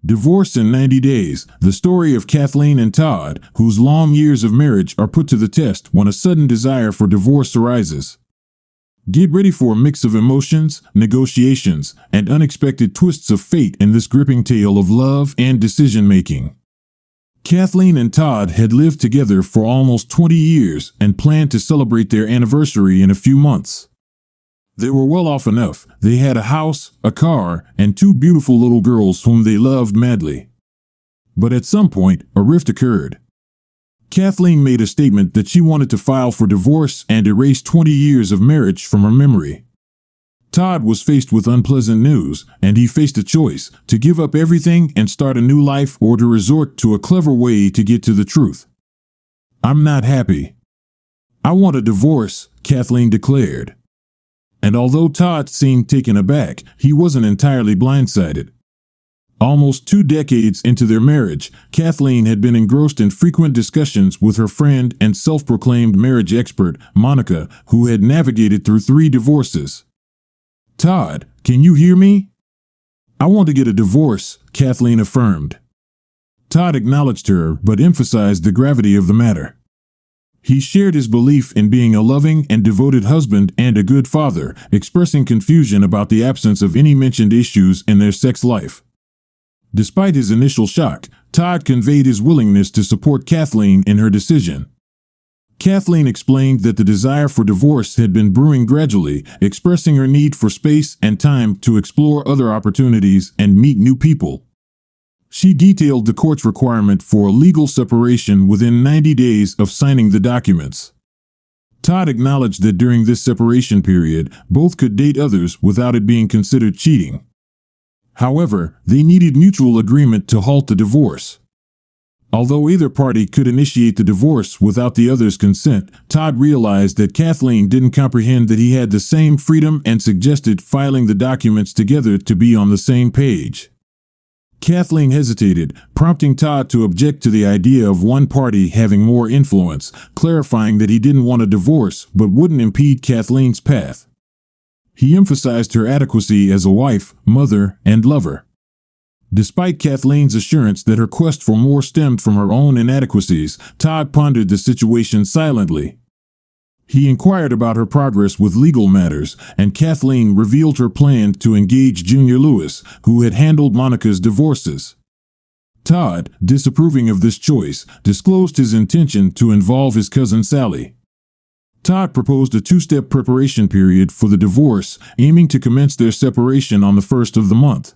Divorce in 90 Days, the story of Kathleen and Todd, whose long years of marriage are put to the test when a sudden desire for divorce arises. Get ready for a mix of emotions, negotiations, and unexpected twists of fate in this gripping tale of love and decision-making. Kathleen and Todd had lived together for almost 20 years and planned to celebrate their anniversary in a few months. They were well off enough. They had a house, a car, and two beautiful little girls whom they loved madly. But at some point, a rift occurred. Kathleen made a statement that she wanted to file for divorce and erase 20 years of marriage from her memory. Todd was faced with unpleasant news, and he faced a choice: to give up everything and start a new life, or to resort to a clever way to get to the truth. "I'm not happy. I want a divorce," Kathleen declared. And although Todd seemed taken aback, he wasn't entirely blindsided. Almost 2 decades into their marriage, Kathleen had been engrossed in frequent discussions with her friend and self-proclaimed marriage expert, Monica, who had navigated through 3 divorces. "Todd, can you hear me? I want to get a divorce," Kathleen affirmed. Todd acknowledged her, but emphasized the gravity of the matter. He shared his belief in being a loving and devoted husband and a good father, expressing confusion about the absence of any mentioned issues in their sex life. Despite his initial shock, Todd conveyed his willingness to support Kathleen in her decision. Kathleen explained that the desire for divorce had been brewing gradually, expressing her need for space and time to explore other opportunities and meet new people. She detailed the court's requirement for a legal separation within 90 days of signing the documents. Todd acknowledged that during this separation period, both could date others without it being considered cheating. However, they needed mutual agreement to halt the divorce. Although either party could initiate the divorce without the other's consent, Todd realized that Kathleen didn't comprehend that he had the same freedom and suggested filing the documents together to be on the same page. Kathleen hesitated, prompting Todd to object to the idea of one party having more influence, clarifying that he didn't want a divorce but wouldn't impede Kathleen's path. He emphasized her adequacy as a wife, mother, and lover. Despite Kathleen's assurance that her quest for more stemmed from her own inadequacies, Todd pondered the situation silently. He inquired about her progress with legal matters, and Kathleen revealed her plan to engage Junior Lewis, who had handled Monica's divorces. Todd, disapproving of this choice, disclosed his intention to involve his cousin Sally. Todd proposed a 2-step preparation period for the divorce, aiming to commence their separation on the 1st of the month.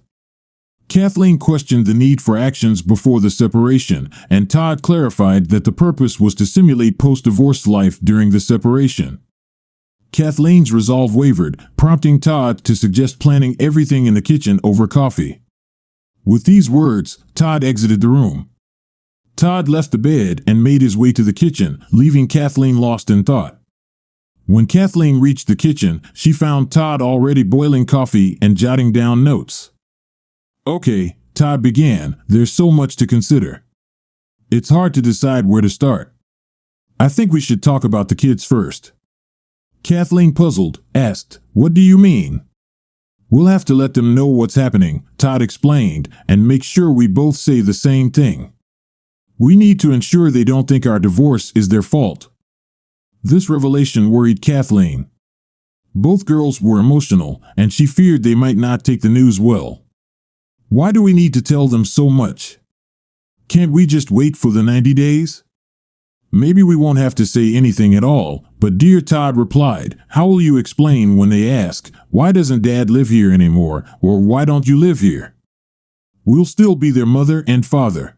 Kathleen questioned the need for actions before the separation, and Todd clarified that the purpose was to simulate post-divorce life during the separation. Kathleen's resolve wavered, prompting Todd to suggest planning everything in the kitchen over coffee. With these words, Todd exited the room. Todd left the bed and made his way to the kitchen, leaving Kathleen lost in thought. When Kathleen reached the kitchen, she found Todd already boiling coffee and jotting down notes. "Okay," Todd began, "there's so much to consider. It's hard to decide where to start. I think we should talk about the kids first." Kathleen, puzzled, asked, "What do you mean?" "We'll have to let them know what's happening," Todd explained, "and make sure we both say the same thing. We need to ensure they don't think our divorce is their fault." This revelation worried Kathleen. Both girls were emotional, and she feared they might not take the news well. "Why do we need to tell them so much? Can't we just wait for the 90 days? Maybe we won't have to say anything at all," but dear Todd replied, "How will you explain when they ask, 'Why doesn't Dad live here anymore?' or 'Why don't you live here?' We'll still be their mother and father.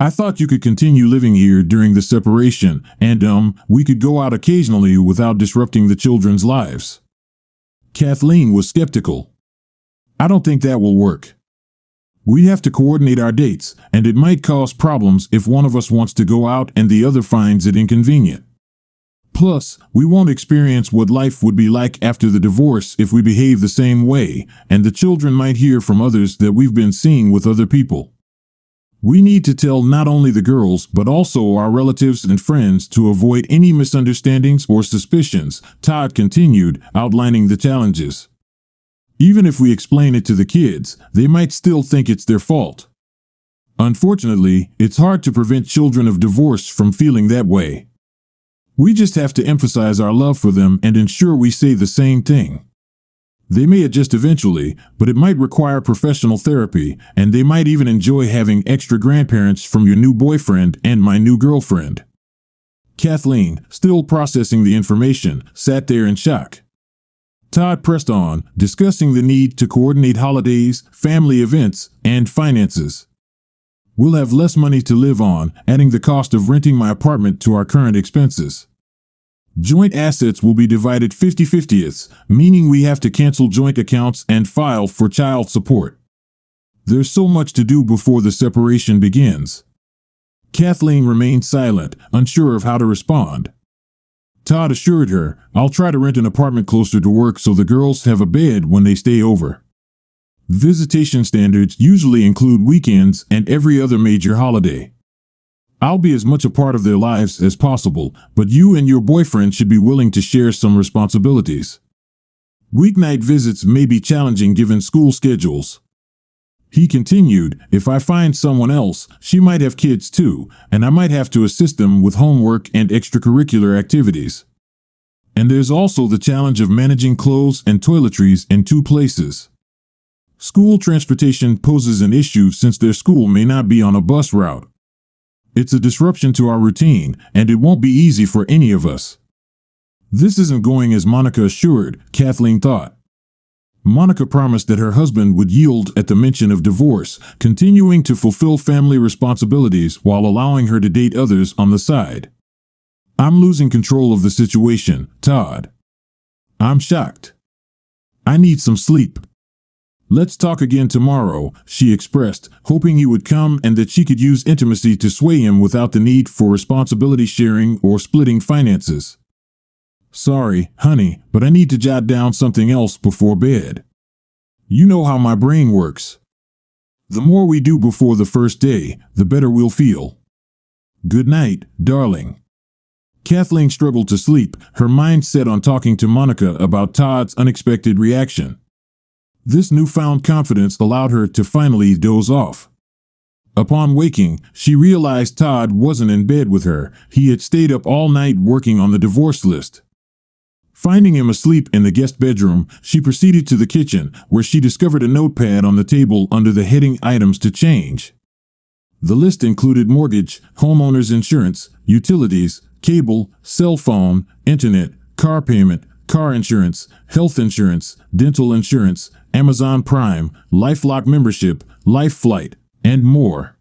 I thought you could continue living here during the separation, and we could go out occasionally without disrupting the children's lives." Kathleen was skeptical. "I don't think that will work. We have to coordinate our dates, and it might cause problems if one of us wants to go out and the other finds it inconvenient. Plus, we won't experience what life would be like after the divorce if we behave the same way, and the children might hear from others that we've been seeing with other people. We need to tell not only the girls, but also our relatives and friends to avoid any misunderstandings or suspicions," Todd continued, outlining the challenges. "Even if we explain it to the kids, they might still think it's their fault. Unfortunately, it's hard to prevent children of divorce from feeling that way. We just have to emphasize our love for them and ensure we say the same thing. They may adjust eventually, but it might require professional therapy, and they might even enjoy having extra grandparents from your new boyfriend and my new girlfriend. Kathleen, still processing the information, sat there in shock. Todd pressed on, discussing the need to coordinate holidays, family events, and finances. We'll have less money to live on, adding the cost of renting my apartment to our current expenses. Joint assets will be divided 50-50, meaning we have to cancel joint accounts and file for child support. There's so much to do before the separation begins. Kathleen remained silent, unsure of how to respond. Todd assured her, I'll try to rent an apartment closer to work so the girls have a bed when they stay over. Visitation standards usually include weekends and every other major holiday. I'll be as much a part of their lives as possible, but you and your boyfriend should be willing to share some responsibilities. Weeknight visits may be challenging given school schedules. He continued, if I find someone else, she might have kids too, and I might have to assist them with homework and extracurricular activities. And there's also the challenge of managing clothes and toiletries in two places. School transportation poses an issue since their school may not be on a bus route. It's a disruption to our routine, and it won't be easy for any of us. This isn't going as Monica assured, Kathleen thought. Monica promised that her husband would yield at the mention of divorce, continuing to fulfill family responsibilities while allowing her to date others on the side. I'm losing control of the situation, Todd. I'm shocked. I need some sleep. Let's talk again tomorrow, she expressed, hoping he would come and that she could use intimacy to sway him without the need for responsibility sharing or splitting finances. Sorry, honey, but I need to jot down something else before bed. You know how my brain works. The more we do before the first day, the better we'll feel. Good night, darling. Kathleen struggled to sleep, her mind set on talking to Monica about Todd's unexpected reaction. This newfound confidence allowed her to finally doze off. Upon waking, she realized Todd wasn't in bed with her. He had stayed up all night working on the divorce list. Finding him asleep in the guest bedroom, she proceeded to the kitchen, where she discovered a notepad on the table under the heading Items to Change. The list included mortgage, homeowner's insurance, utilities, cable, cell phone, internet, car payment, car insurance, health insurance, dental insurance, Amazon Prime, LifeLock membership, Life Flight, and more.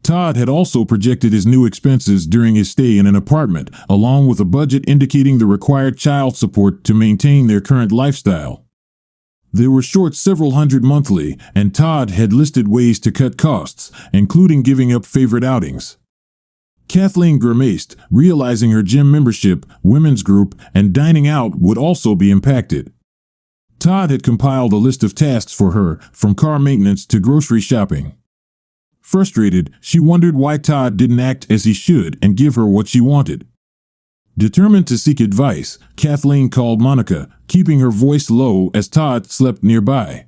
Todd had also projected his new expenses during his stay in an apartment, along with a budget indicating the required child support to maintain their current lifestyle. They were short several hundred monthly, and Todd had listed ways to cut costs, including giving up favorite outings. Kathleen grimaced, realizing her gym membership, women's group, and dining out would also be impacted. Todd had compiled a list of tasks for her, from car maintenance to grocery shopping. Frustrated, she wondered why Todd didn't act as he should and give her what she wanted. Determined to seek advice, Kathleen called Monica, keeping her voice low as Todd slept nearby.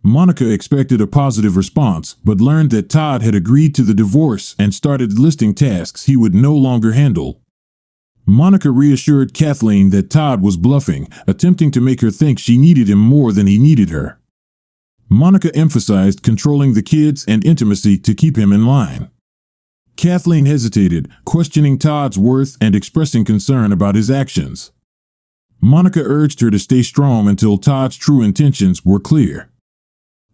Monica expected a positive response, but learned that Todd had agreed to the divorce and started listing tasks he would no longer handle. Monica reassured Kathleen that Todd was bluffing, attempting to make her think she needed him more than he needed her. Monica emphasized controlling the kids and intimacy to keep him in line. Kathleen hesitated, questioning Todd's worth and expressing concern about his actions. Monica urged her to stay strong until Todd's true intentions were clear.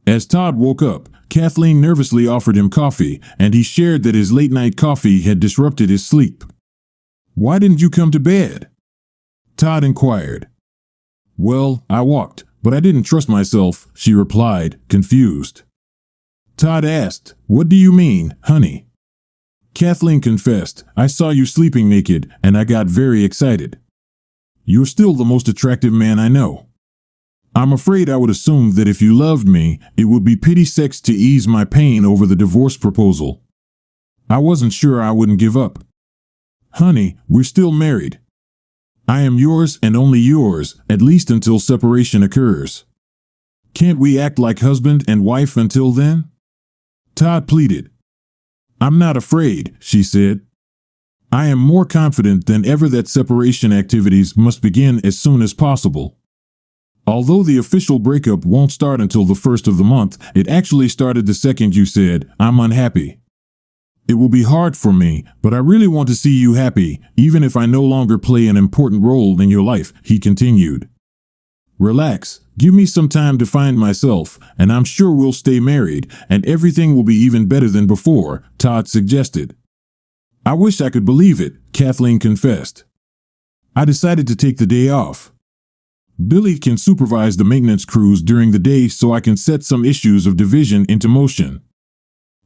As Todd woke up, Kathleen nervously offered him coffee, and he shared that his late-night coffee had disrupted his sleep. Why didn't you come to bed? Todd inquired. Well, I walked, but I didn't trust myself, she replied, confused. Todd asked, What do you mean, honey? Kathleen confessed, I saw you sleeping naked, and I got very excited. You're still the most attractive man I know. I'm afraid I would assume that if you loved me, it would be pity sex to ease my pain over the divorce proposal. I wasn't sure I wouldn't give up. Honey, we're still married. I am yours and only yours, at least until separation occurs. Can't we act like husband and wife until then? Todd pleaded. I'm not afraid, she said. I am more confident than ever that separation activities must begin as soon as possible. Although the official breakup won't start until the first of the month, it actually started the second you said, I'm unhappy. It will be hard for me, but I really want to see you happy, even if I no longer play an important role in your life, he continued. Relax, give me some time to find myself, and I'm sure we'll stay married, and everything will be even better than before, Todd suggested. I wish I could believe it, Kathleen confessed. I decided to take the day off. Billy can supervise the maintenance crews during the day so I can set some issues of division into motion.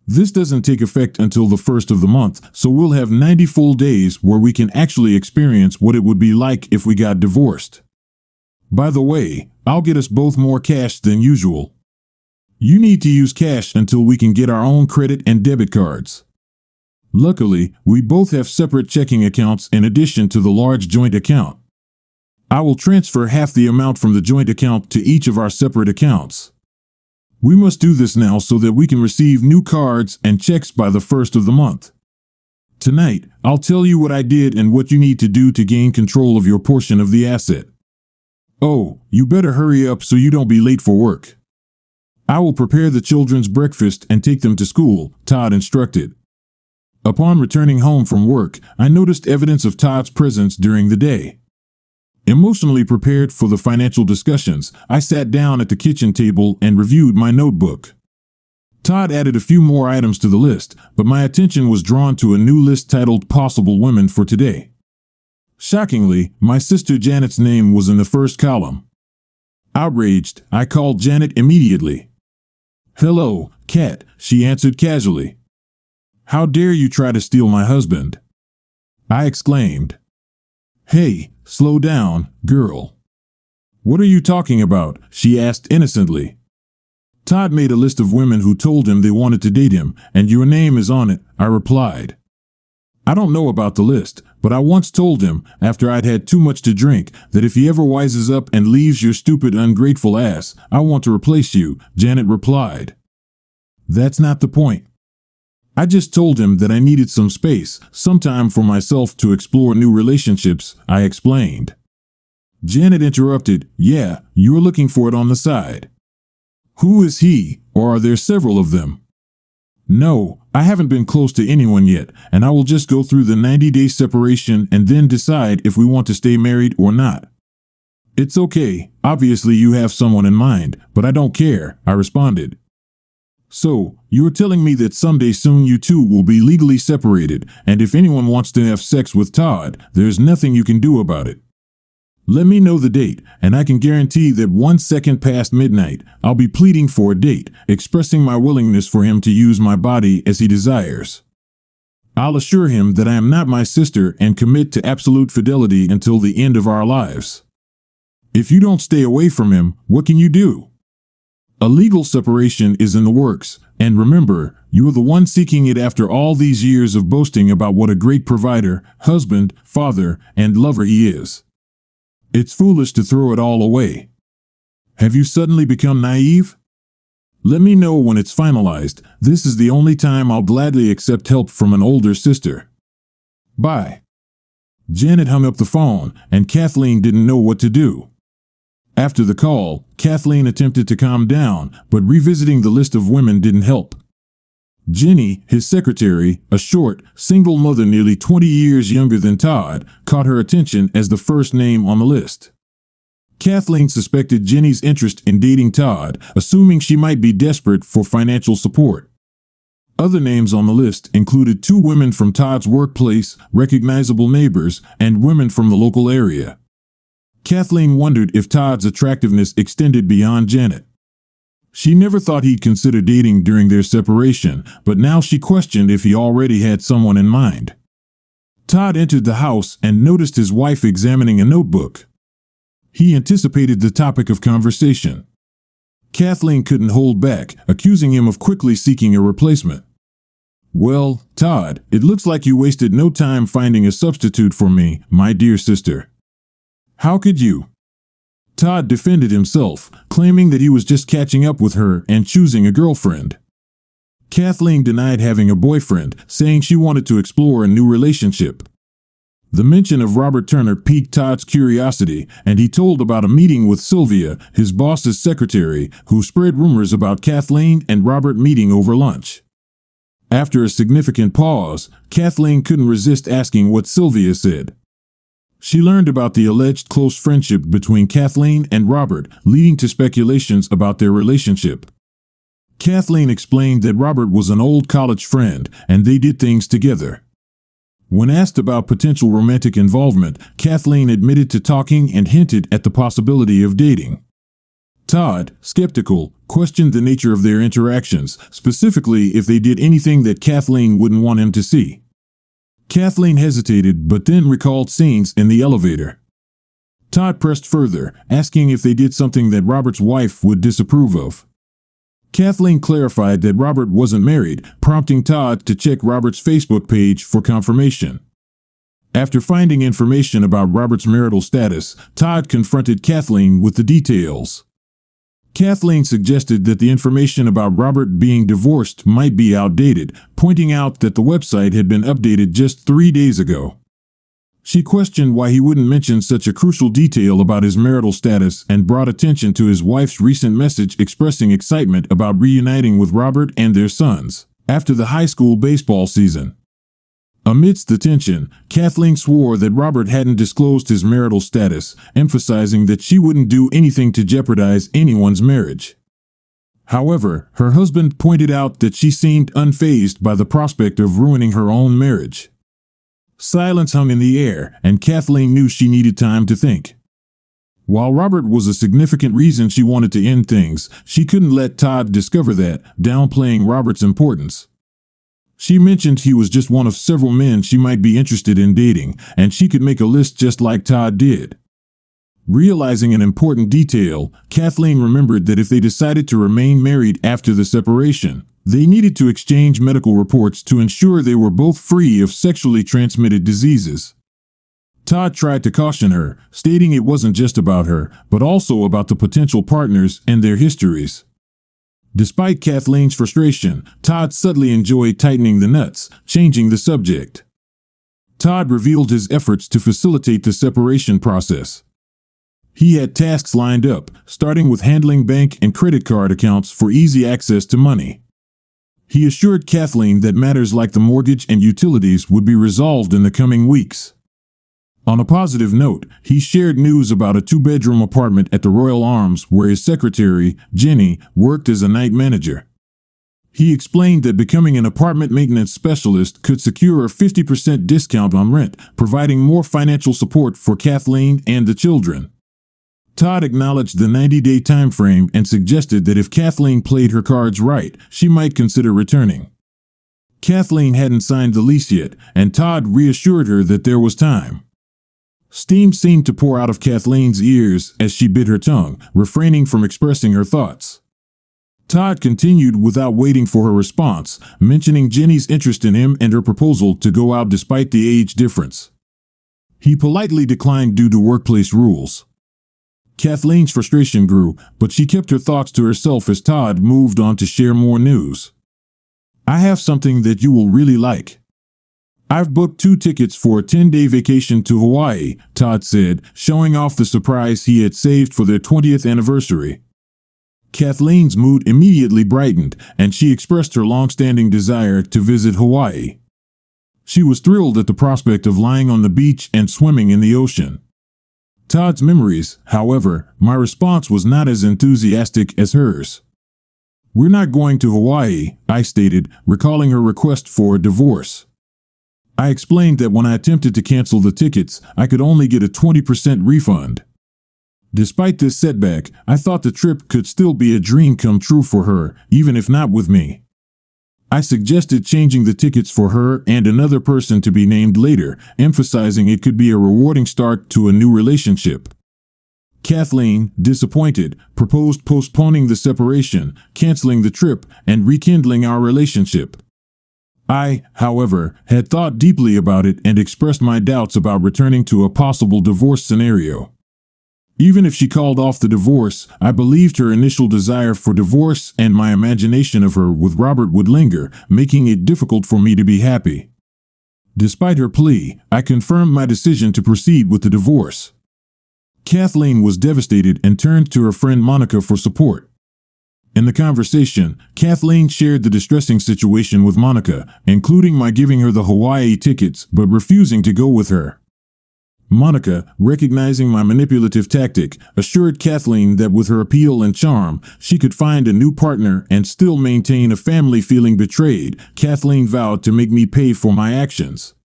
This doesn't take effect until the first of the month, so we'll have 90 full days where we can actually experience what it would be like if we got divorced. By the way, I'll get us both more cash than usual. You need to use cash until we can get our own credit and debit cards. Luckily, we both have separate checking accounts in addition to the large joint account. I will transfer half the amount from the joint account to each of our separate accounts. We must do this now so that we can receive new cards and checks by the first of the month. Tonight, I'll tell you what I did and what you need to do to gain control of your portion of the asset. Oh, you better hurry up so you don't be late for work. I will prepare the children's breakfast and take them to school, Todd instructed. Upon returning home from work, I noticed evidence of Todd's presence during the day. Emotionally prepared for the financial discussions, I sat down at the kitchen table and reviewed my notebook. Todd added a few more items to the list, but my attention was drawn to a new list titled Possible Women for Today. Shockingly, my sister Janet's name was in the first column. Outraged, I called Janet immediately. Hello, Kat, she answered casually. How dare you try to steal my husband? I exclaimed. Hey, slow down, girl. What are you talking about? She asked innocently. Todd made a list of women who told him they wanted to date him, and your name is on it, I replied. I don't know about the list, but I once told him, after I'd had too much to drink, that if he ever wises up and leaves your stupid, ungrateful ass, I want to replace you, Janet replied. That's not the point. I just told him that I needed some space, some time for myself to explore new relationships, I explained. Janet interrupted, yeah, you're looking for it on the side. Who is he, or are there several of them? No, I haven't been close to anyone yet, and I will just go through the 90-day separation and then decide if we want to stay married or not. It's okay, obviously you have someone in mind, but I don't care, I responded. So, you're telling me that someday soon you two will be legally separated, and if anyone wants to have sex with Todd, there's nothing you can do about it. Let me know the date, and I can guarantee that 1 second past midnight, I'll be pleading for a date, expressing my willingness for him to use my body as he desires. I'll assure him that I am not my sister and commit to absolute fidelity until the end of our lives. If you don't stay away from him, what can you do? A legal separation is in the works, and remember, you are the one seeking it after all these years of boasting about what a great provider, husband, father, and lover he is. It's foolish to throw it all away. Have you suddenly become naive? Let me know when it's finalized. This is the only time I'll gladly accept help from an older sister. Bye. Janet hung up the phone, and Kathleen didn't know what to do. After the call, Kathleen attempted to calm down, but revisiting the list of women didn't help. Jenny, his secretary, a short, single mother nearly 20 years younger than Todd, caught her attention as the first name on the list. Kathleen suspected Jenny's interest in dating Todd, assuming she might be desperate for financial support. Other names on the list included 2 women from Todd's workplace, recognizable neighbors, and women from the local area. Kathleen wondered if Todd's attractiveness extended beyond Janet. She never thought he'd consider dating during their separation, but now she questioned if he already had someone in mind. Todd entered the house and noticed his wife examining a notebook. He anticipated the topic of conversation. Kathleen couldn't hold back, accusing him of quickly seeking a replacement. Well, Todd, it looks like you wasted no time finding a substitute for me, my dear sister. How could you? Todd defended himself, claiming that he was just catching up with her and choosing a girlfriend. Kathleen denied having a boyfriend, saying she wanted to explore a new relationship. The mention of Robert Turner piqued Todd's curiosity, and he told about a meeting with Sylvia, his boss's secretary, who spread rumors about Kathleen and Robert meeting over lunch. After a significant pause, Kathleen couldn't resist asking what Sylvia said. She learned about the alleged close friendship between Kathleen and Robert, leading to speculations about their relationship. Kathleen explained that Robert was an old college friend, and they did things together. When asked about potential romantic involvement, Kathleen admitted to talking and hinted at the possibility of dating. Todd, skeptical, questioned the nature of their interactions, specifically if they did anything that Kathleen wouldn't want him to see. Kathleen hesitated but then recalled scenes in the elevator. Todd pressed further, asking if they did something that Robert's wife would disapprove of. Kathleen clarified that Robert wasn't married, prompting Todd to check Robert's Facebook page for confirmation. After finding information about Robert's marital status, Todd confronted Kathleen with the details. Kathleen suggested that the information about Robert being divorced might be outdated, pointing out that the website had been updated just 3 days ago. She questioned why he wouldn't mention such a crucial detail about his marital status and brought attention to his wife's recent message expressing excitement about reuniting with Robert and their sons after the high school baseball season. Amidst the tension, Kathleen swore that Robert hadn't disclosed his marital status, emphasizing that she wouldn't do anything to jeopardize anyone's marriage. However, her husband pointed out that she seemed unfazed by the prospect of ruining her own marriage. Silence hung in the air, and Kathleen knew she needed time to think. While Robert was a significant reason she wanted to end things, she couldn't let Todd discover that, downplaying Robert's importance. She mentioned he was just one of several men she might be interested in dating, and she could make a list just like Todd did. Realizing an important detail, Kathleen remembered that if they decided to remain married after the separation, they needed to exchange medical reports to ensure they were both free of sexually transmitted diseases. Todd tried to caution her, stating it wasn't just about her, but also about the potential partners and their histories. Despite Kathleen's frustration, Todd subtly enjoyed tightening the nuts, changing the subject. Todd revealed his efforts to facilitate the separation process. He had tasks lined up, starting with handling bank and credit card accounts for easy access to money. He assured Kathleen that matters like the mortgage and utilities would be resolved in the coming weeks. On a positive note, he shared news about a 2-bedroom apartment at the Royal Arms where his secretary, Jenny, worked as a night manager. He explained that becoming an apartment maintenance specialist could secure a 50% discount on rent, providing more financial support for Kathleen and the children. Todd acknowledged the 90-day time frame and suggested that if Kathleen played her cards right, she might consider returning. Kathleen hadn't signed the lease yet, and Todd reassured her that there was time. Steam seemed to pour out of Kathleen's ears as she bit her tongue, refraining from expressing her thoughts. Todd continued without waiting for her response, mentioning Jenny's interest in him and her proposal to go out despite the age difference. He politely declined due to workplace rules. Kathleen's frustration grew, but she kept her thoughts to herself as Todd moved on to share more news. "I have something that you will really like. I've booked 2 tickets for a 10-day vacation to Hawaii," Todd said, showing off the surprise he had saved for their 20th anniversary. Kathleen's mood immediately brightened, and she expressed her long-standing desire to visit Hawaii. She was thrilled at the prospect of lying on the beach and swimming in the ocean. Todd's memories, however, my response was not as enthusiastic as hers. "We're not going to Hawaii," I stated, recalling her request for a divorce. I explained that when I attempted to cancel the tickets, I could only get a 20% refund. Despite this setback, I thought the trip could still be a dream come true for her, even if not with me. I suggested changing the tickets for her and another person to be named later, emphasizing it could be a rewarding start to a new relationship. Kathleen, disappointed, proposed postponing the separation, canceling the trip, and rekindling our relationship. I, however, had thought deeply about it and expressed my doubts about returning to a possible divorce scenario. Even if she called off the divorce, I believed her initial desire for divorce and my imagination of her with Robert would linger, making it difficult for me to be happy. Despite her plea, I confirmed my decision to proceed with the divorce. Kathleen was devastated and turned to her friend Monica for support. In the conversation, Kathleen shared the distressing situation with Monica, including my giving her the Hawaii tickets but refusing to go with her. Monica, recognizing my manipulative tactic, assured Kathleen that with her appeal and charm, she could find a new partner and still maintain a family feeling betrayed. Kathleen vowed to make me pay for my actions.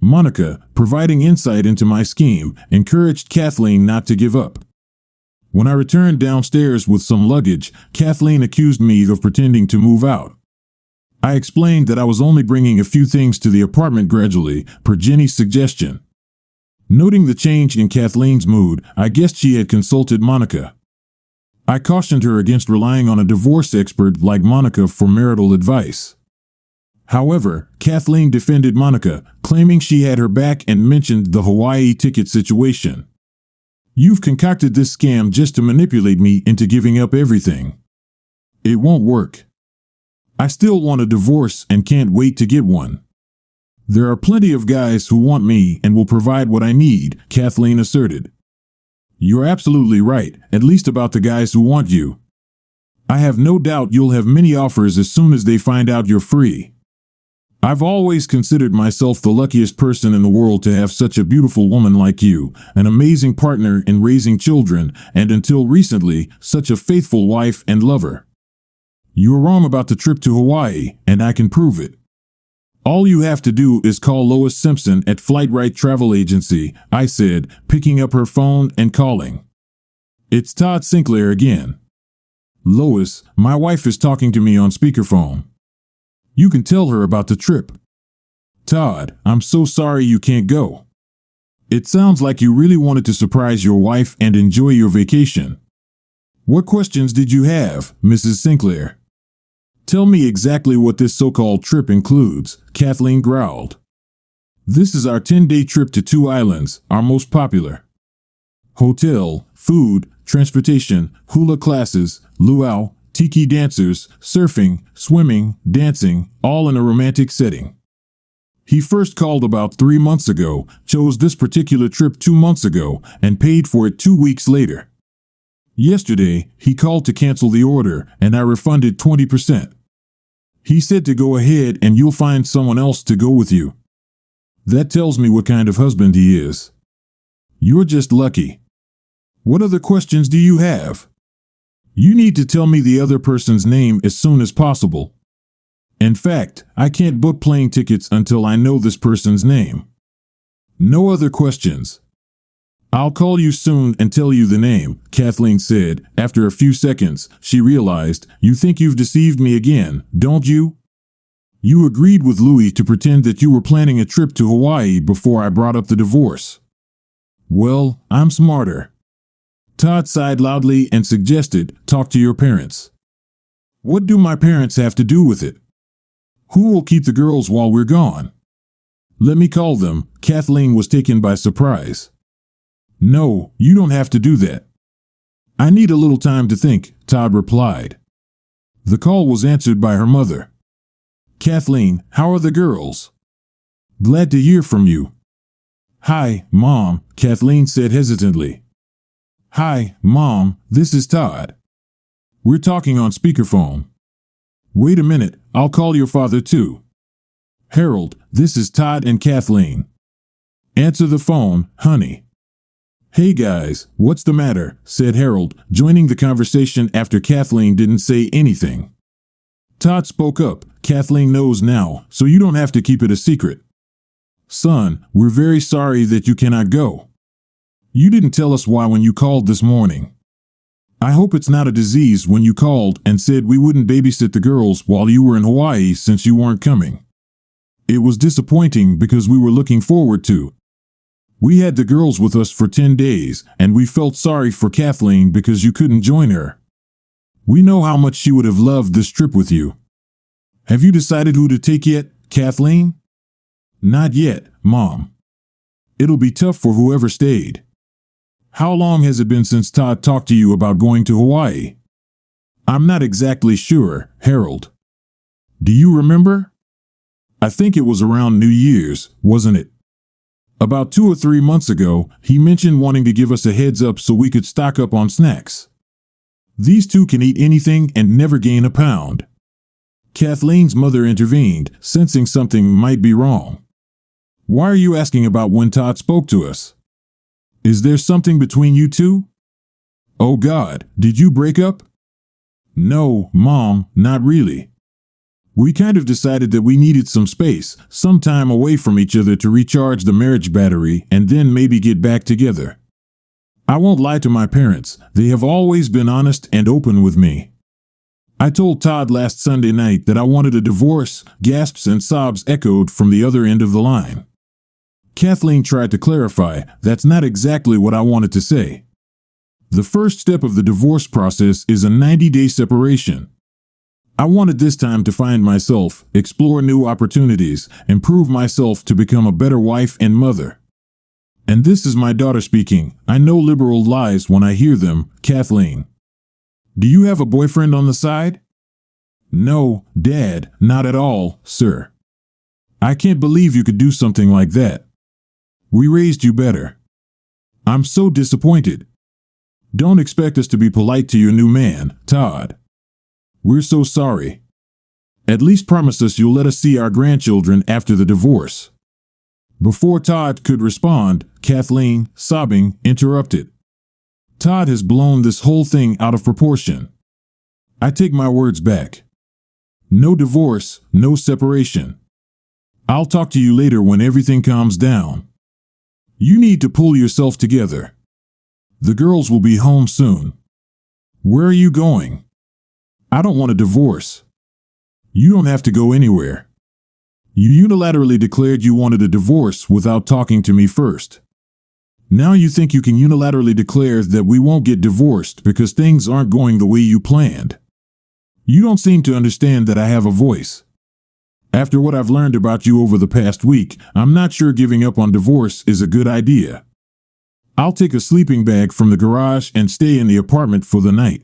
Monica, providing insight into my scheme, encouraged Kathleen not to give up. When I returned downstairs with some luggage, Kathleen accused me of pretending to move out. I explained that I was only bringing a few things to the apartment gradually, per Jenny's suggestion. Noting the change in Kathleen's mood, I guessed she had consulted Monica. I cautioned her against relying on a divorce expert like Monica for marital advice. However, Kathleen defended Monica, claiming she had her back and mentioned the Hawaii ticket situation. "You've concocted this scam just to manipulate me into giving up everything. It won't work. I still want a divorce and can't wait to get one. There are plenty of guys who want me and will provide what I need," Kathleen asserted. "You're absolutely right, at least about the guys who want you. I have no doubt you'll have many offers as soon as they find out you're free. I've always considered myself the luckiest person in the world to have such a beautiful woman like you, an amazing partner in raising children, and until recently, such a faithful wife and lover. You were wrong about the trip to Hawaii, and I can prove it. All you have to do is call Lois Simpson at Flightright Travel Agency," I said, picking up her phone and calling. "It's Todd Sinclair again. Lois, my wife is talking to me on speakerphone. You can tell her about the trip. Todd, I'm so sorry you can't go. It sounds like you really wanted to surprise your wife and enjoy your vacation. What questions did you have, Mrs. Sinclair? Tell me exactly what this so-called trip includes," Kathleen growled. "This is our 10-day trip to 2 islands, our most popular. Hotel, food, transportation, hula classes, luau, tiki dancers, surfing, swimming, dancing, all in a romantic setting. He first called about 3 months ago, chose this particular trip 2 months ago, and paid for it 2 weeks later. Yesterday, he called to cancel the order, and I refunded 20%. He said to go ahead and you'll find someone else to go with you. That tells me what kind of husband he is. You're just lucky. What other questions do you have? You need to tell me the other person's name as soon as possible. In fact, I can't book plane tickets until I know this person's name. No other questions. I'll call you soon and tell you the name," Kathleen said. After a few seconds, she realized, "You think you've deceived me again, don't you? You agreed with Louis to pretend that you were planning a trip to Hawaii before I brought up the divorce. Well, I'm smarter." Todd sighed loudly and suggested, "Talk to your parents." "What do my parents have to do with it? Who will keep the girls while we're gone?" "Let me call them." Kathleen was taken by surprise. "No, you don't have to do that." "I need a little time to think," Todd replied. The call was answered by her mother. "Kathleen, how are the girls? Glad to hear from you." "Hi, Mom," Kathleen said hesitantly. "Hi, Mom, this is Todd. We're talking on speakerphone." "Wait a minute, I'll call your father too." "Harold, this is Todd and Kathleen." "Answer the phone, honey." "Hey guys, what's the matter?" said Harold, joining the conversation after Kathleen didn't say anything. Todd spoke up. "Kathleen knows now, so you don't have to keep it a secret. Son, we're very sorry that you cannot go. You didn't tell us why when you called this morning. I hope it's not a disease when you called and said we wouldn't babysit the girls while you were in Hawaii since you weren't coming. It was disappointing because we were looking forward to. We had the girls with us for 10 days, and we felt sorry for Kathleen because you couldn't join her. We know how much she would have loved this trip with you. Have you decided who to take yet, Kathleen?" "Not yet, Mom. It'll be tough for whoever stayed. How long has it been since Todd talked to you about going to Hawaii? I'm not exactly sure, Harold. Do you remember? I think it was around New Year's, wasn't it? About 2 or 3 months ago, he mentioned wanting to give us a heads up so we could stock up on snacks. These two can eat anything and never gain a pound. Kathleen's mother intervened, sensing something might be wrong. Why are you asking about when Todd spoke to us? Is there something between you two? Oh God, did you break up? No, Mom, not really. We kind of decided that we needed some space, some time away from each other to recharge the marriage battery and then maybe get back together. I won't lie to my parents, they have always been honest and open with me. I told Todd last Sunday night that I wanted a divorce. Gasps and sobs echoed from the other end of the line. Kathleen tried to clarify, that's not exactly what I wanted to say. The first step of the divorce process is a 90-day separation. I wanted this time to find myself, explore new opportunities, and prove myself to become a better wife and mother. And this is my daughter speaking. I know liberal lies when I hear them, Kathleen. Do you have a boyfriend on the side? No, Dad, not at all, sir. I can't believe you could do something like that. We raised you better. I'm so disappointed. Don't expect us to be polite to your new man, Todd. We're so sorry. At least promise us you'll let us see our grandchildren after the divorce. Before Todd could respond, Kathleen, sobbing, interrupted. Todd has blown this whole thing out of proportion. I take my words back. No divorce, no separation. I'll talk to you later when everything calms down. You need to pull yourself together. The girls will be home soon. Where are you going? I don't want a divorce. You don't have to go anywhere. You unilaterally declared you wanted a divorce without talking to me first. Now you think you can unilaterally declare that we won't get divorced because things aren't going the way you planned. You don't seem to understand that I have a voice. After what I've learned about you over the past week, I'm not sure giving up on divorce is a good idea. I'll take a sleeping bag from the garage and stay in the apartment for the night.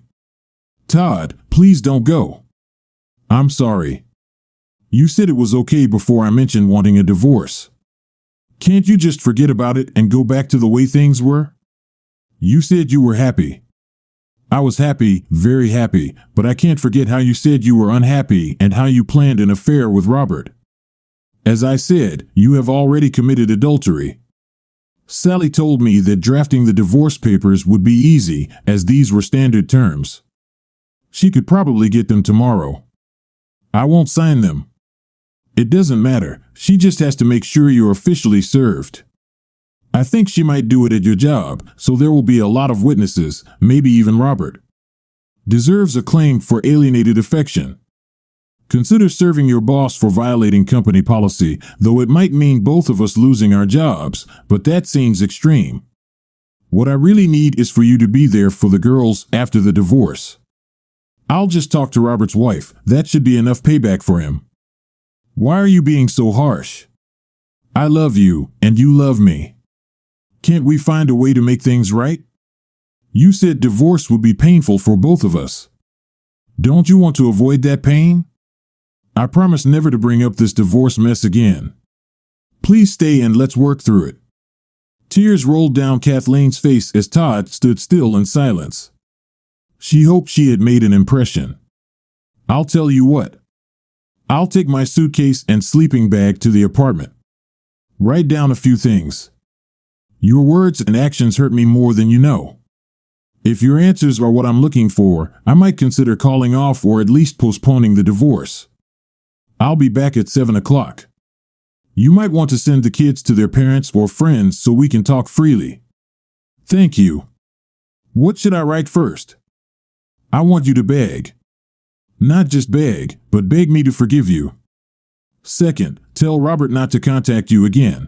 Todd, please don't go. I'm sorry. You said it was okay before I mentioned wanting a divorce. Can't you just forget about it and go back to the way things were? You said you were happy. I was happy, very happy, but I can't forget how you said you were unhappy and how you planned an affair with Robert. As I said, you have already committed adultery. Sally told me that drafting the divorce papers would be easy, as these were standard terms. She could probably get them tomorrow. I won't sign them. It doesn't matter, she just has to make sure you're officially served. I think she might do it at your job, so there will be a lot of witnesses, maybe even Robert. Deserves a claim for alienated affection. Consider serving your boss for violating company policy, though it might mean both of us losing our jobs, but that seems extreme. What I really need is for you to be there for the girls after the divorce. I'll just talk to Robert's wife, that should be enough payback for him. Why are you being so harsh? I love you, and you love me. Can't we find a way to make things right? You said divorce would be painful for both of us. Don't you want to avoid that pain? I promise never to bring up this divorce mess again. Please stay and let's work through it. Tears rolled down Kathleen's face as Todd stood still in silence. She hoped she had made an impression. I'll tell you what. I'll take my suitcase and sleeping bag to the apartment. Write down a few things. Your words and actions hurt me more than you know. If your answers are what I'm looking for, I might consider calling off or at least postponing the divorce. I'll be back at 7 o'clock. You might want to send the kids to their parents or friends so we can talk freely. Thank you. What should I write first? I want you to beg. Not just beg, but beg me to forgive you. Second, tell Robert not to contact you again.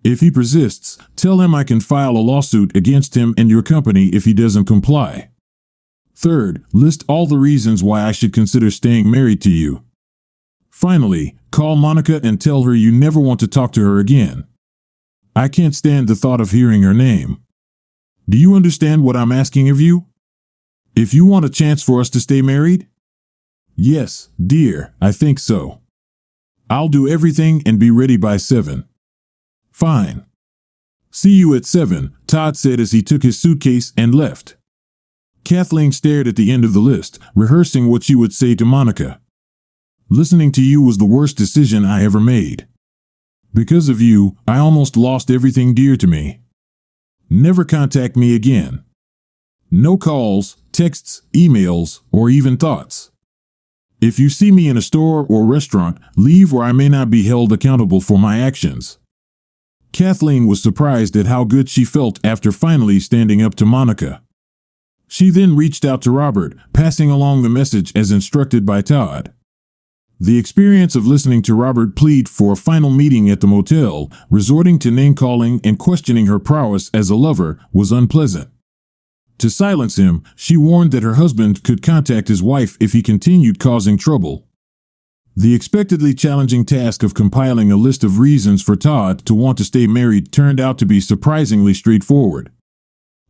If he persists, tell him I can file a lawsuit against him and your company if he doesn't comply. Third, list all the reasons why I should consider staying married to you. Finally, call Monica and tell her you never want to talk to her again. I can't stand the thought of hearing her name. Do you understand what I'm asking of you? If you want a chance for us to stay married? Yes, dear, I think so. I'll do everything and be ready by 7. Fine. See you at 7, Todd said as he took his suitcase and left. Kathleen stared at the end of the list, rehearsing what she would say to Monica. Listening to you was the worst decision I ever made. Because of you, I almost lost everything dear to me. Never contact me again. No calls, texts, emails, or even thoughts. If you see me in a store or restaurant, leave or I may not be held accountable for my actions. Kathleen was surprised at how good she felt after finally standing up to Monica. She then reached out to Robert, passing along the message as instructed by Todd. The experience of listening to Robert plead for a final meeting at the motel, resorting to name-calling and questioning her prowess as a lover, was unpleasant. To silence him, she warned that her husband could contact his wife if he continued causing trouble. The expectedly challenging task of compiling a list of reasons for Todd to want to stay married turned out to be surprisingly straightforward.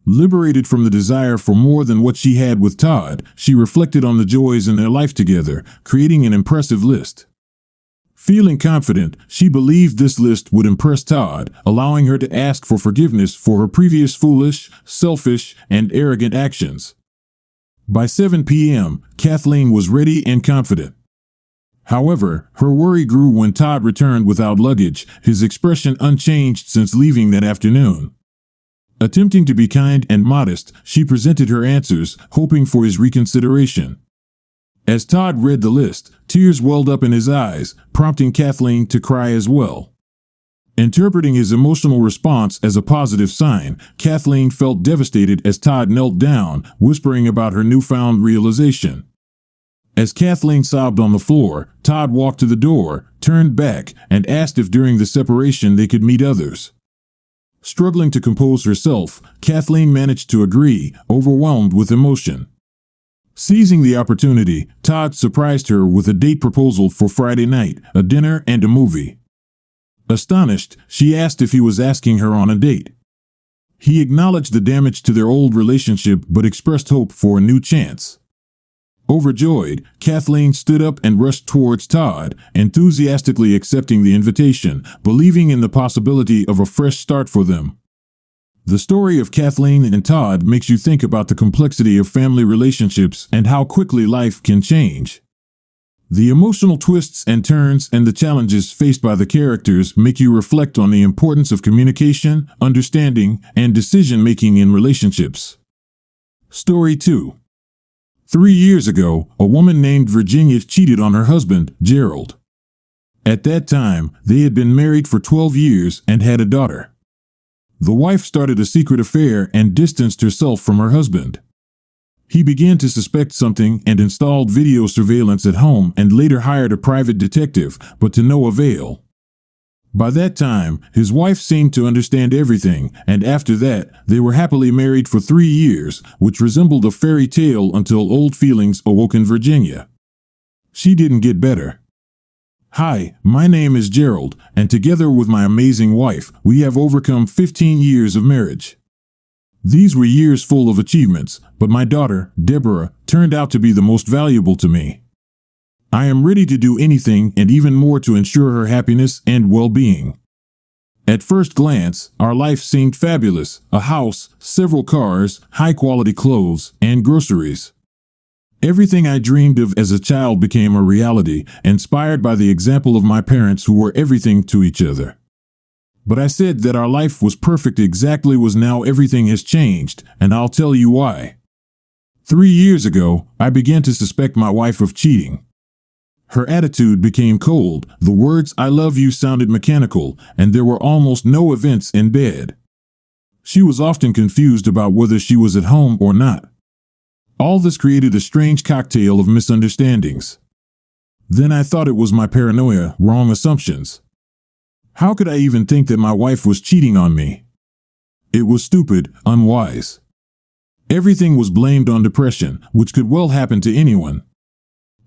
Liberated from the desire for more than what she had with Todd, she reflected on the joys in their life together, creating an impressive list. Feeling confident, she believed this list would impress Todd, allowing her to ask for forgiveness for her previous foolish, selfish, and arrogant actions. By 7 p.m., Kathleen was ready and confident. However, her worry grew when Todd returned without luggage, his expression unchanged since leaving that afternoon. Attempting to be kind and modest, she presented her answers, hoping for his reconsideration. As Todd read the list, tears welled up in his eyes, prompting Kathleen to cry as well. Interpreting his emotional response as a positive sign, Kathleen felt devastated as Todd knelt down, whispering about her newfound realization. As Kathleen sobbed on the floor, Todd walked to the door, turned back, and asked if during the separation they could meet others. Struggling to compose herself, Kathleen managed to agree, overwhelmed with emotion. Seizing the opportunity, Todd surprised her with a date proposal for Friday night, a dinner and a movie. Astonished, she asked if he was asking her on a date. He acknowledged the damage to their old relationship but expressed hope for a new chance. Overjoyed, Kathleen stood up and rushed towards Todd, enthusiastically accepting the invitation, believing in the possibility of a fresh start for them. The story of Kathleen and Todd makes you think about the complexity of family relationships and how quickly life can change. The emotional twists and turns and the challenges faced by the characters make you reflect on the importance of communication, understanding, and decision-making in relationships. Story 2. 3 years ago, a woman named Virginia cheated on her husband, Gerald. At that time, they had been married for 12 years and had a daughter. The wife started a secret affair and distanced herself from her husband. He began to suspect something and installed video surveillance at home and later hired a private detective, but to no avail. By that time, his wife seemed to understand everything, and after that, they were happily married for 3 years, which resembled a fairy tale until old feelings awoke in Virginia. She didn't get better. Hi, my name is Gerald, and together with my amazing wife, we have overcome 15 years of marriage. These were years full of achievements, but my daughter, Deborah, turned out to be the most valuable to me. I am ready to do anything and even more to ensure her happiness and well-being. At first glance, our life seemed fabulous: a house, several cars, high-quality clothes, and groceries. Everything I dreamed of as a child became a reality, inspired by the example of my parents who were everything to each other. But I said that our life was perfect exactly as now everything has changed, and I'll tell you why. 3 years ago, I began to suspect my wife of cheating. Her attitude became cold, the words "I love you" sounded mechanical, and there were almost no events in bed. She was often confused about whether she was at home or not. All this created a strange cocktail of misunderstandings. Then I thought it was my paranoia, wrong assumptions. How could I even think that my wife was cheating on me? It was stupid, unwise. Everything was blamed on depression, which could well happen to anyone.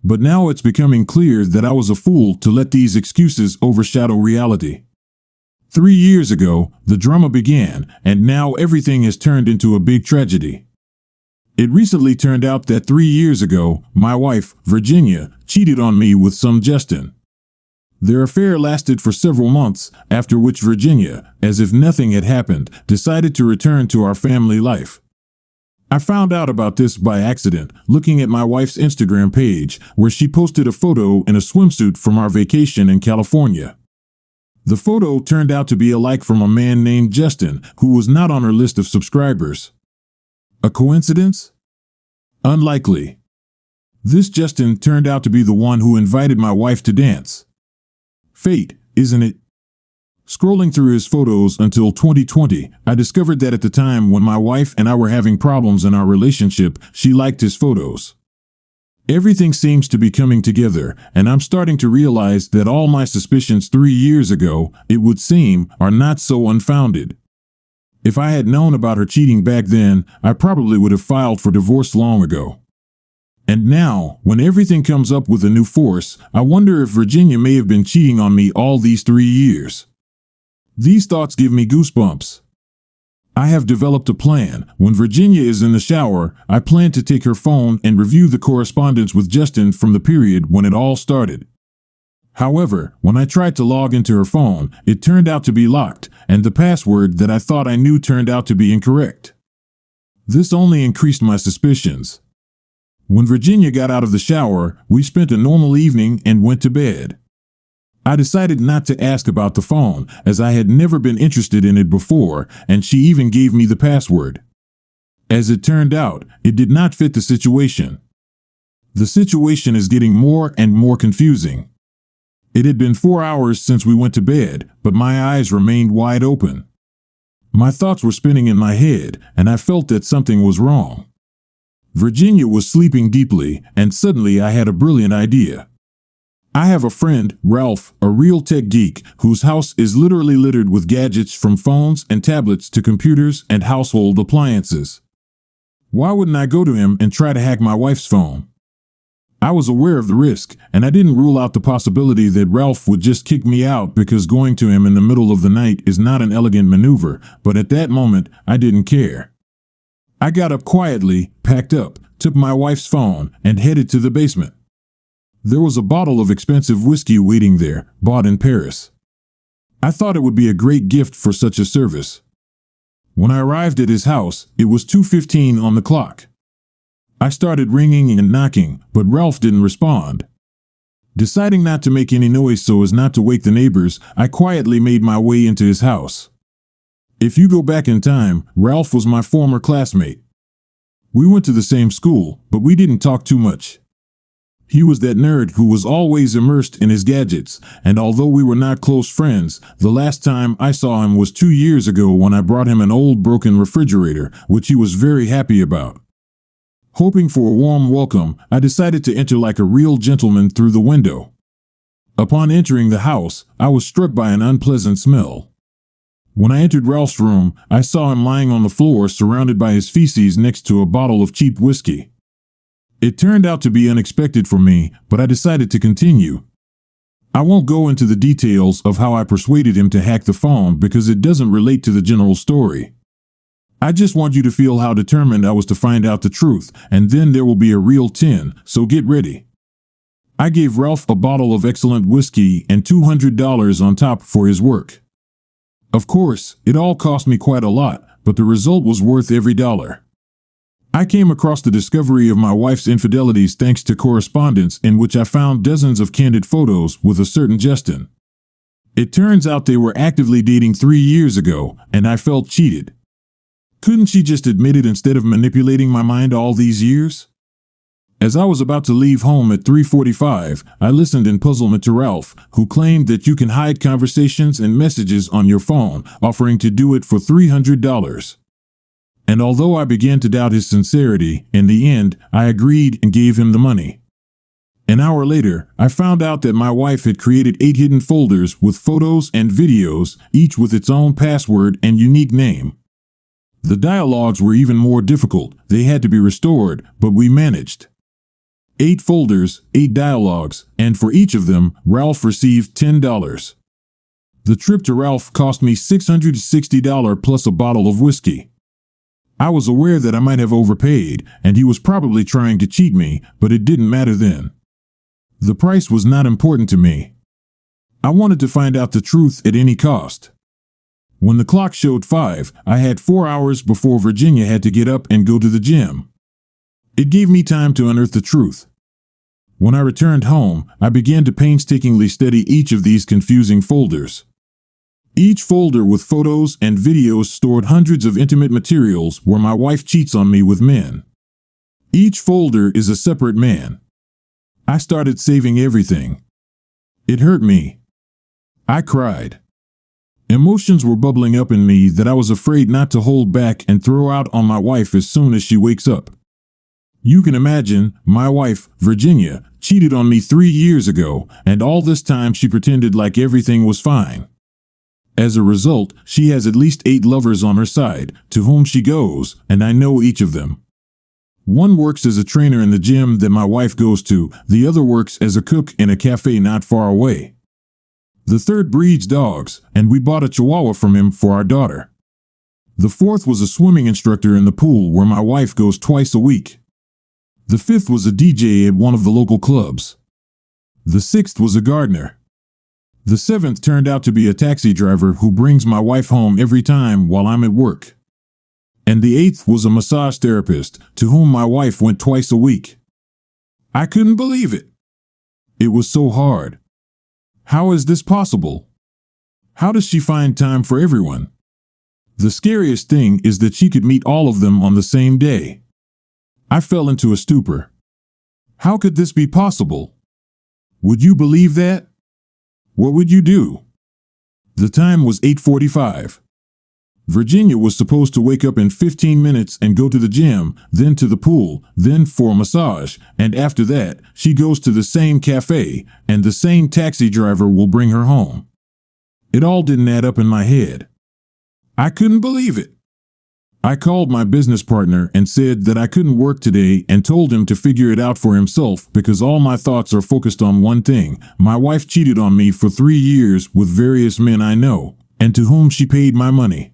But now it's becoming clear that I was a fool to let these excuses overshadow reality. 3 years ago, the drama began, and now everything has turned into a big tragedy. It recently turned out that 3 years ago, my wife, Virginia, cheated on me with some Justin. Their affair lasted for several months, after which Virginia, as if nothing had happened, decided to return to our family life. I found out about this by accident, looking at my wife's Instagram page, where she posted a photo in a swimsuit from our vacation in California. The photo turned out to be a like from a man named Justin, who was not on her list of subscribers. A coincidence? Unlikely. This Justin turned out to be the one who invited my wife to dance. Fate, isn't it? Scrolling through his photos until 2020, I discovered that at the time when my wife and I were having problems in our relationship, she liked his photos. Everything seems to be coming together, and I'm starting to realize that all my suspicions 3 years ago, it would seem, are not so unfounded. If I had known about her cheating back then, I probably would have filed for divorce long ago. And now, when everything comes up with a new force, I wonder if Virginia may have been cheating on me all these 3 years. These thoughts give me goosebumps. I have developed a plan. When Virginia is in the shower, I plan to take her phone and review the correspondence with Justin from the period when it all started. However, when I tried to log into her phone, it turned out to be locked, and the password that I thought I knew turned out to be incorrect. This only increased my suspicions. When Virginia got out of the shower, we spent a normal evening and went to bed. I decided not to ask about the phone, as I had never been interested in it before, and she even gave me the password. As it turned out, it did not fit the situation. The situation is getting more and more confusing. It had been 4 hours since we went to bed, but my eyes remained wide open. My thoughts were spinning in my head, and I felt that something was wrong. Virginia was sleeping deeply, and suddenly I had a brilliant idea. I have a friend, Ralph, a real tech geek, whose house is literally littered with gadgets from phones and tablets to computers and household appliances. Why wouldn't I go to him and try to hack my wife's phone? I was aware of the risk, and I didn't rule out the possibility that Ralph would just kick me out because going to him in the middle of the night is not an elegant maneuver, but at that moment, I didn't care. I got up quietly, packed up, took my wife's phone, and headed to the basement. There was a bottle of expensive whiskey waiting there, bought in Paris. I thought it would be a great gift for such a service. When I arrived at his house, it was 2:15 on the clock. I started ringing and knocking, but Ralph didn't respond. Deciding not to make any noise so as not to wake the neighbors, I quietly made my way into his house. If you go back in time, Ralph was my former classmate. We went to the same school, but we didn't talk too much. He was that nerd who was always immersed in his gadgets, and although we were not close friends, the last time I saw him was 2 years ago when I brought him an old broken refrigerator, which he was very happy about. Hoping for a warm welcome, I decided to enter like a real gentleman through the window. Upon entering the house, I was struck by an unpleasant smell. When I entered Ralph's room, I saw him lying on the floor surrounded by his feces next to a bottle of cheap whiskey. It turned out to be unexpected for me, but I decided to continue. I won't go into the details of how I persuaded him to hack the phone because it doesn't relate to the general story. I just want you to feel how determined I was to find out the truth, and then there will be a real 10, so get ready. I gave Ralph a bottle of excellent whiskey and $200 on top for his work. Of course, it all cost me quite a lot, but the result was worth every dollar. I came across the discovery of my wife's infidelities thanks to correspondence in which I found dozens of candid photos with a certain Justin. It turns out they were actively dating 3 years ago, and I felt cheated. Couldn't she just admit it instead of manipulating my mind all these years? As I was about to leave home at 3:45, I listened in puzzlement to Ralph, who claimed that you can hide conversations and messages on your phone, offering to do it for $300. And although I began to doubt his sincerity, in the end, I agreed and gave him the money. An hour later, I found out that my wife had created 8 hidden folders with photos and videos, each with its own password and unique name. The dialogues were even more difficult. They had to be restored, but we managed. 8 folders, 8 dialogues, and for each of them, Ralph received $10. The trip to Ralph cost me $660 plus a bottle of whiskey. I was aware that I might have overpaid, and he was probably trying to cheat me, but it didn't matter then. The price was not important to me. I wanted to find out the truth at any cost. When the clock showed 5, I had 4 hours before Virginia had to get up and go to the gym. It gave me time to unearth the truth. When I returned home, I began to painstakingly study each of these confusing folders. Each folder with photos and videos stored hundreds of intimate materials where my wife cheats on me with men. Each folder is a separate man. I started saving everything. It hurt me. I cried. Emotions were bubbling up in me that I was afraid not to hold back and throw out on my wife as soon as she wakes up. You can imagine, my wife, Virginia, cheated on me 3 years ago, and all this time she pretended like everything was fine. As a result, she has at least 8 lovers on her side, to whom she goes, and I know each of them. One works as a trainer in the gym that my wife goes to, the other works as a cook in a cafe not far away. The third breeds dogs, and we bought a Chihuahua from him for our daughter. The fourth was a swimming instructor in the pool where my wife goes twice a week. The fifth was a DJ at one of the local clubs. The sixth was a gardener. The seventh turned out to be a taxi driver who brings my wife home every time while I'm at work. And the eighth was a massage therapist to whom my wife went twice a week. I couldn't believe it. It was so hard. How is this possible? How does she find time for everyone? The scariest thing is that she could meet all of them on the same day. I fell into a stupor. How could this be possible? Would you believe that? What would you do? The time was 8:45. Virginia was supposed to wake up in 15 minutes and go to the gym, then to the pool, then for a massage, and after that, she goes to the same cafe, and the same taxi driver will bring her home. It all didn't add up in my head. I couldn't believe it. I called my business partner and said that I couldn't work today and told him to figure it out for himself because all my thoughts are focused on one thing. My wife cheated on me for 3 years with various men I know, and to whom she paid my money.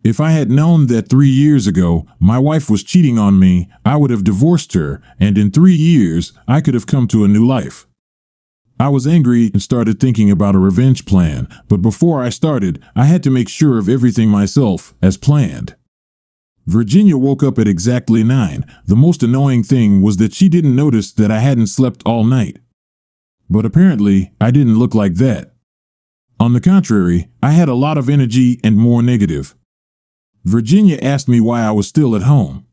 If I had known that 3 years ago my wife was cheating on me, I would have divorced her, and in 3 years I could have come to a new life. I was angry and started thinking about a revenge plan, but before I started, I had to make sure of everything myself, as planned. Virginia woke up at exactly 9. The most annoying thing was that she didn't notice that I hadn't slept all night. But apparently, I didn't look like that. On the contrary, I had a lot of energy and more negative. Virginia asked me why I was still at home.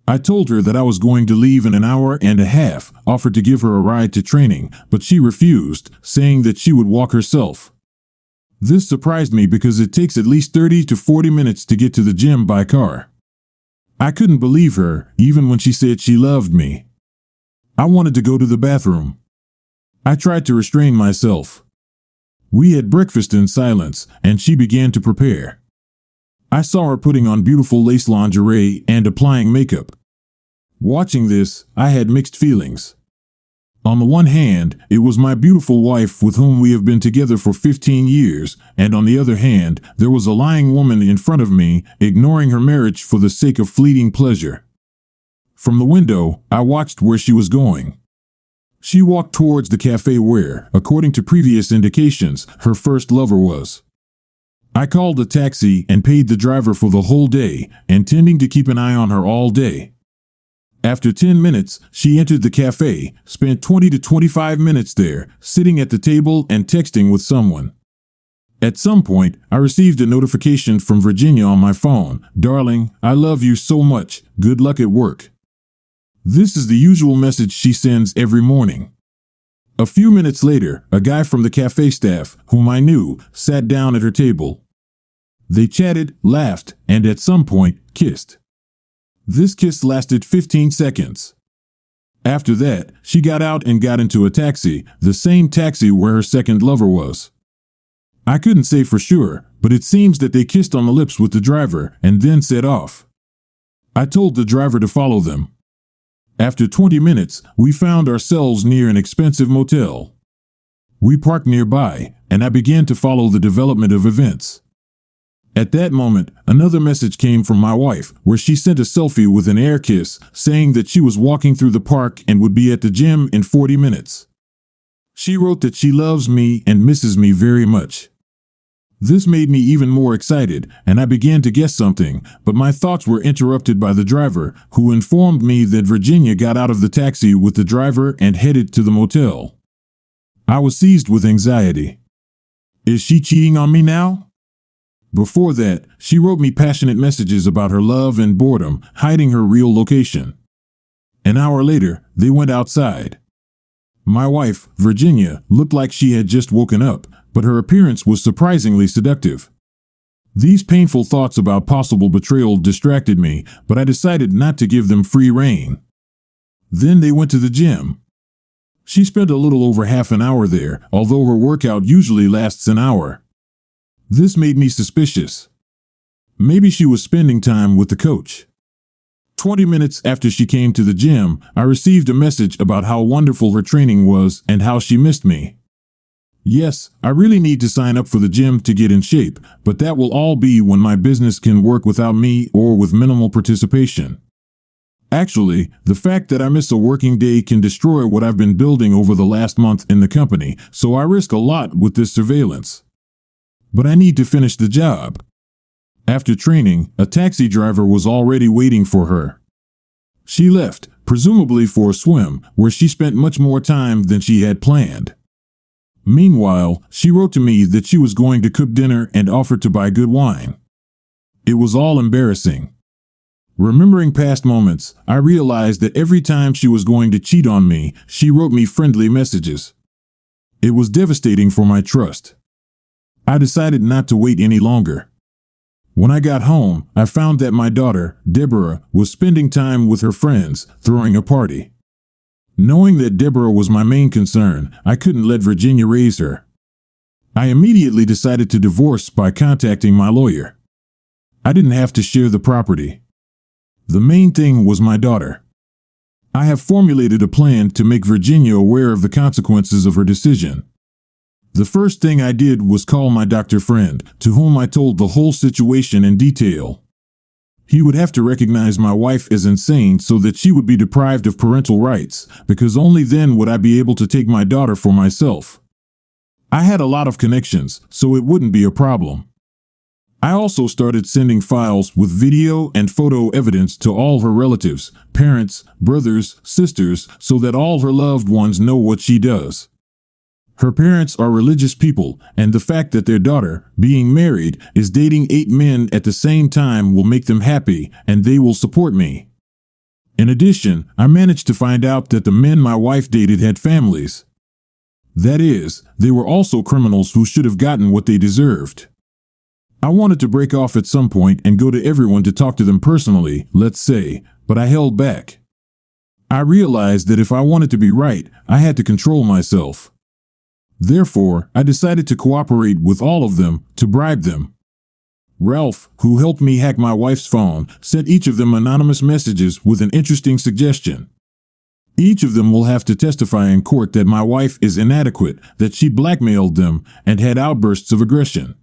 I told her that I was going to leave in an hour and a half, offered to give her a ride to training, but she refused, saying that she would walk herself. This surprised me because it takes at least 30 to 40 minutes to get to the gym by car. I couldn't believe her, even when she said she loved me. I wanted to go to the bathroom. I tried to restrain myself. We had breakfast in silence, and she began to prepare. I saw her putting on beautiful lace lingerie and applying makeup. Watching this, I had mixed feelings. On the one hand, it was my beautiful wife with whom we have been together for 15 years, and on the other hand, there was a lying woman in front of me, ignoring her marriage for the sake of fleeting pleasure. From the window, I watched where she was going. She walked towards the cafe where, according to previous indications, her first lover was. I called a taxi and paid the driver for the whole day, intending to keep an eye on her all day. After 10 minutes, she entered the cafe, spent 20 to 25 minutes there, sitting at the table and texting with someone. At some point, I received a notification from Virginia on my phone. "Darling, I love you so much. Good luck at work." This is the usual message she sends every morning. A few minutes later, a guy from the cafe staff, whom I knew, sat down at her table. They chatted, laughed, and at some point, kissed. This kiss lasted 15 seconds. After that, she got out and got into a taxi, the same taxi where her second lover was. I couldn't say for sure, but it seems that they kissed on the lips with the driver and then set off. I told the driver to follow them. After 20 minutes, we found ourselves near an expensive motel. We parked nearby, and I began to follow the development of events. At that moment, another message came from my wife, where she sent a selfie with an air kiss, saying that she was walking through the park and would be at the gym in 40 minutes. She wrote that she loves me and misses me very much. This made me even more excited, and I began to guess something, but my thoughts were interrupted by the driver, who informed me that Virginia got out of the taxi with the driver and headed to the motel. I was seized with anxiety. Is she cheating on me now? Before that, she wrote me passionate messages about her love and boredom, hiding her real location. An hour later, they went outside. My wife, Virginia, looked like she had just woken up, but her appearance was surprisingly seductive. These painful thoughts about possible betrayal distracted me, but I decided not to give them free rein. Then they went to the gym. She spent a little over half an hour there, although her workout usually lasts an hour. This made me suspicious. Maybe she was spending time with the coach. 20 minutes after she came to the gym, I received a message about how wonderful her training was and how she missed me. Yes, I really need to sign up for the gym to get in shape, but that will all be when my business can work without me or with minimal participation. Actually, the fact that I miss a working day can destroy what I've been building over the last month in the company, so I risk a lot with this surveillance. But I need to finish the job. After training, a taxi driver was already waiting for her. She left, presumably for a swim, where she spent much more time than she had planned. Meanwhile, she wrote to me that she was going to cook dinner and offered to buy good wine. It was all embarrassing. Remembering past moments, I realized that every time she was going to cheat on me, she wrote me friendly messages. It was devastating for my trust. I decided not to wait any longer. When I got home, I found that my daughter, Deborah, was spending time with her friends, throwing a party. Knowing that Deborah was my main concern, I couldn't let Virginia raise her. I immediately decided to divorce by contacting my lawyer. I didn't have to share the property. The main thing was my daughter. I have formulated a plan to make Virginia aware of the consequences of her decision. The first thing I did was call my doctor friend, to whom I told the whole situation in detail. He would have to recognize my wife as insane so that she would be deprived of parental rights, because only then would I be able to take my daughter for myself. I had a lot of connections, so it wouldn't be a problem. I also started sending files with video and photo evidence to all her relatives, parents, brothers, sisters, so that all her loved ones know what she does. Her parents are religious people, and the fact that their daughter, being married, is dating 8 men at the same time will make them happy, and they will support me. In addition, I managed to find out that the men my wife dated had families. That is, they were also criminals who should have gotten what they deserved. I wanted to break off at some point and go to everyone to talk to them personally, let's say, but I held back. I realized that if I wanted to be right, I had to control myself. Therefore, I decided to cooperate with all of them to bribe them. Ralph, who helped me hack my wife's phone, sent each of them anonymous messages with an interesting suggestion. Each of them will have to testify in court that my wife is inadequate, that she blackmailed them, and had outbursts of aggression.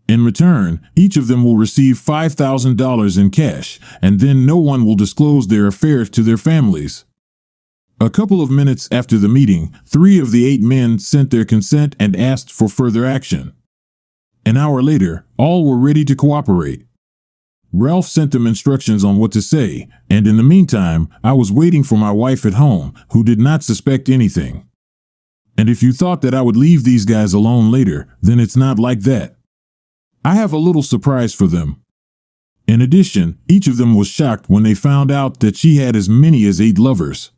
In return, each of them will receive $5,000 in cash, and then no one will disclose their affairs to their families. A couple of minutes after the meeting, 3 of the 8 men sent their consent and asked for further action. An hour later, all were ready to cooperate. Ralph sent them instructions on what to say, and in the meantime, I was waiting for my wife at home, who did not suspect anything. And if you thought that I would leave these guys alone later, then it's not like that. I have a little surprise for them. In addition, each of them was shocked when they found out that she had as many as 8 lovers.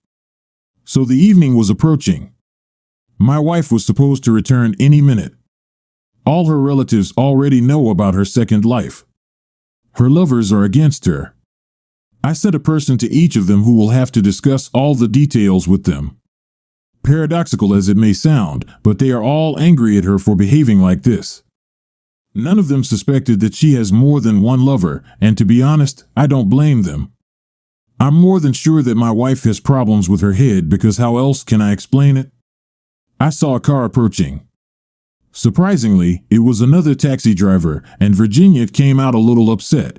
So the evening was approaching. My wife was supposed to return any minute. All her relatives already know about her second life. Her lovers are against her. I sent a person to each of them who will have to discuss all the details with them. Paradoxical as it may sound, but they are all angry at her for behaving like this. None of them suspected that she has more than one lover, and to be honest, I don't blame them. I'm more than sure that my wife has problems with her head, because how else can I explain it? I saw a car approaching. Surprisingly, it was another taxi driver, and Virginia came out a little upset.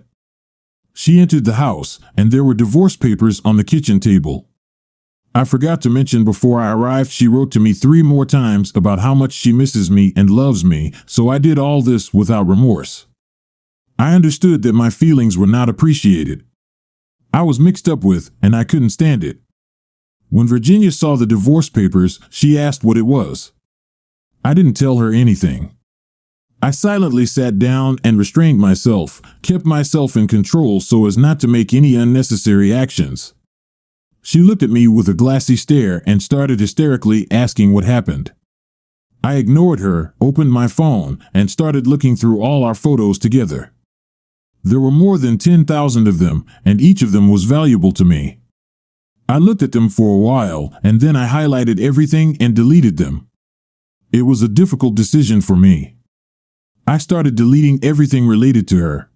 She entered the house, and there were divorce papers on the kitchen table. I forgot to mention before I arrived she wrote to me 3 more times about how much she misses me and loves me, so I did all this without remorse. I understood that my feelings were not appreciated. I was mixed up with, and I couldn't stand it. When Virginia saw the divorce papers, she asked what it was. I didn't tell her anything. I silently sat down and restrained myself, kept myself in control so as not to make any unnecessary actions. She looked at me with a glassy stare and started hysterically asking what happened. I ignored her, opened my phone, and started looking through all our photos together. There were more than 10,000 of them, and each of them was valuable to me. I looked at them for a while, and then I highlighted everything and deleted them. It was a difficult decision for me. I started deleting everything related to her.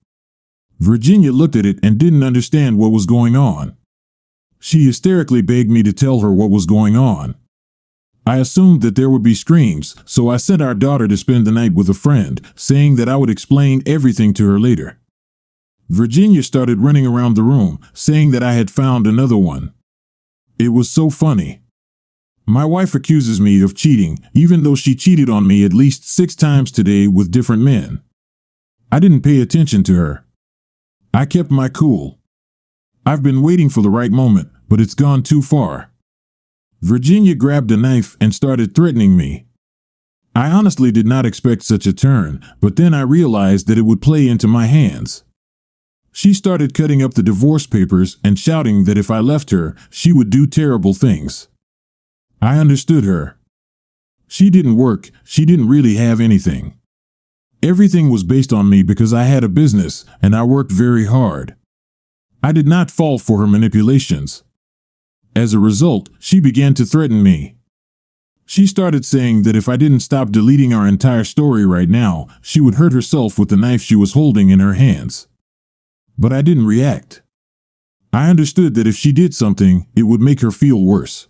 Virginia looked at it and didn't understand what was going on. She hysterically begged me to tell her what was going on. I assumed that there would be screams, so I sent our daughter to spend the night with a friend, saying that I would explain everything to her later. Virginia started running around the room, saying that I had found another one. It was so funny. My wife accuses me of cheating, even though she cheated on me at least 6 times today with different men. I didn't pay attention to her. I kept my cool. I've been waiting for the right moment, but it's gone too far. Virginia grabbed a knife and started threatening me. I honestly did not expect such a turn, but then I realized that it would play into my hands. She started cutting up the divorce papers and shouting that if I left her, she would do terrible things. I understood her. She didn't work, she didn't really have anything. Everything was based on me because I had a business and I worked very hard. I did not fall for her manipulations. As a result, she began to threaten me. She started saying that if I didn't stop deleting our entire story right now, she would hurt herself with the knife she was holding in her hands. But I didn't react. I understood that if she did something, it would make her feel worse.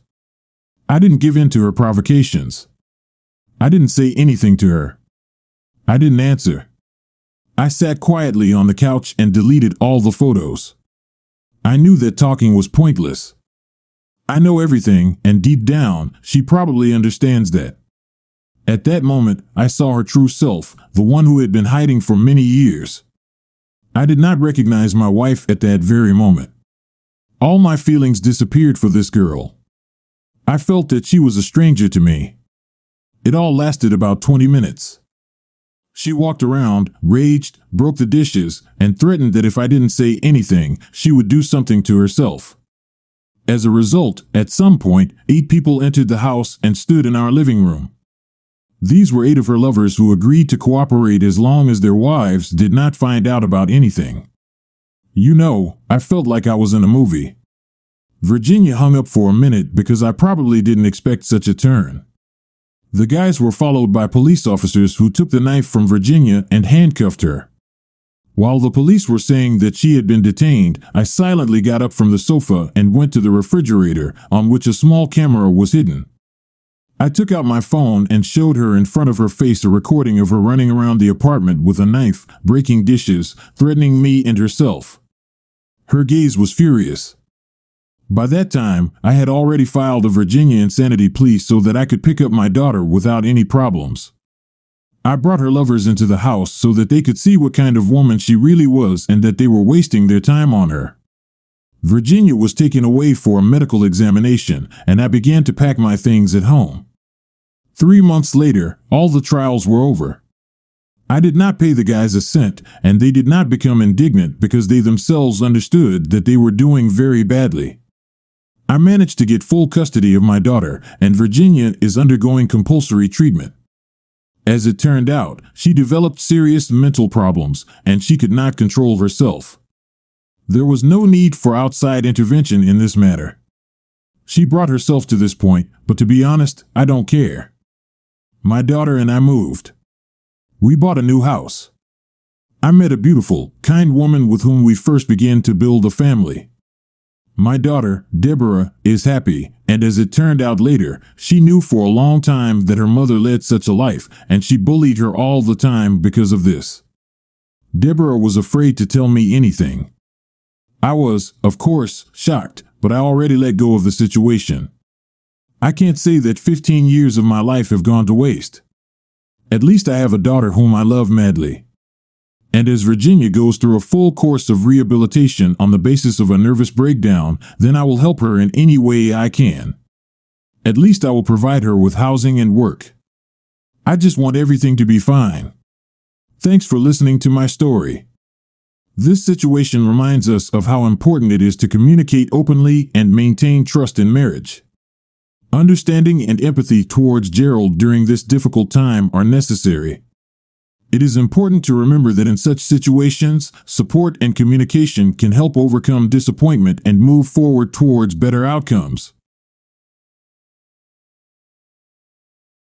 I didn't give in to her provocations. I didn't say anything to her. I didn't answer. I sat quietly on the couch and deleted all the photos. I knew that talking was pointless. I know everything, and deep down, she probably understands that. At that moment, I saw her true self, the one who had been hiding for many years. I did not recognize my wife at that very moment. All my feelings disappeared for this girl. I felt that she was a stranger to me. It all lasted about 20 minutes. She walked around, raged, broke the dishes, and threatened that if I didn't say anything, she would do something to herself. As a result, at some point, 8 people entered the house and stood in our living room. These were 8 of her lovers who agreed to cooperate as long as their wives did not find out about anything. You know, I felt like I was in a movie. Virginia hung up for a minute because I probably didn't expect such a turn. The guys were followed by police officers who took the knife from Virginia and handcuffed her. While the police were saying that she had been detained, I silently got up from the sofa and went to the refrigerator, on which a small camera was hidden. I took out my phone and showed her in front of her face a recording of her running around the apartment with a knife, breaking dishes, threatening me and herself. Her gaze was furious. By that time, I had already filed a Virginia insanity plea so that I could pick up my daughter without any problems. I brought her lovers into the house so that they could see what kind of woman she really was and that they were wasting their time on her. Virginia was taken away for a medical examination, and I began to pack my things at home. 3 months later, all the trials were over. I did not pay the guys a cent, and they did not become indignant because they themselves understood that they were doing very badly. I managed to get full custody of my daughter, and Virginia is undergoing compulsory treatment. As it turned out, she developed serious mental problems, and she could not control herself. There was no need for outside intervention in this matter. She brought herself to this point, but to be honest, I don't care. My daughter and I moved. We bought a new house. I met a beautiful, kind woman with whom we first began to build a family. My daughter, Deborah, is happy, and as it turned out later, she knew for a long time that her mother led such a life, and she bullied her all the time because of this. Deborah was afraid to tell me anything. I was, of course, shocked, but I already let go of the situation. I can't say that 15 years of my life have gone to waste. At least I have a daughter whom I love madly. And as Virginia goes through a full course of rehabilitation on the basis of a nervous breakdown, then I will help her in any way I can. At least I will provide her with housing and work. I just want everything to be fine. Thanks for listening to my story. This situation reminds us of how important it is to communicate openly and maintain trust in marriage. Understanding and empathy towards Gerald during this difficult time are necessary. It is important to remember that in such situations, support and communication can help overcome disappointment and move forward towards better outcomes.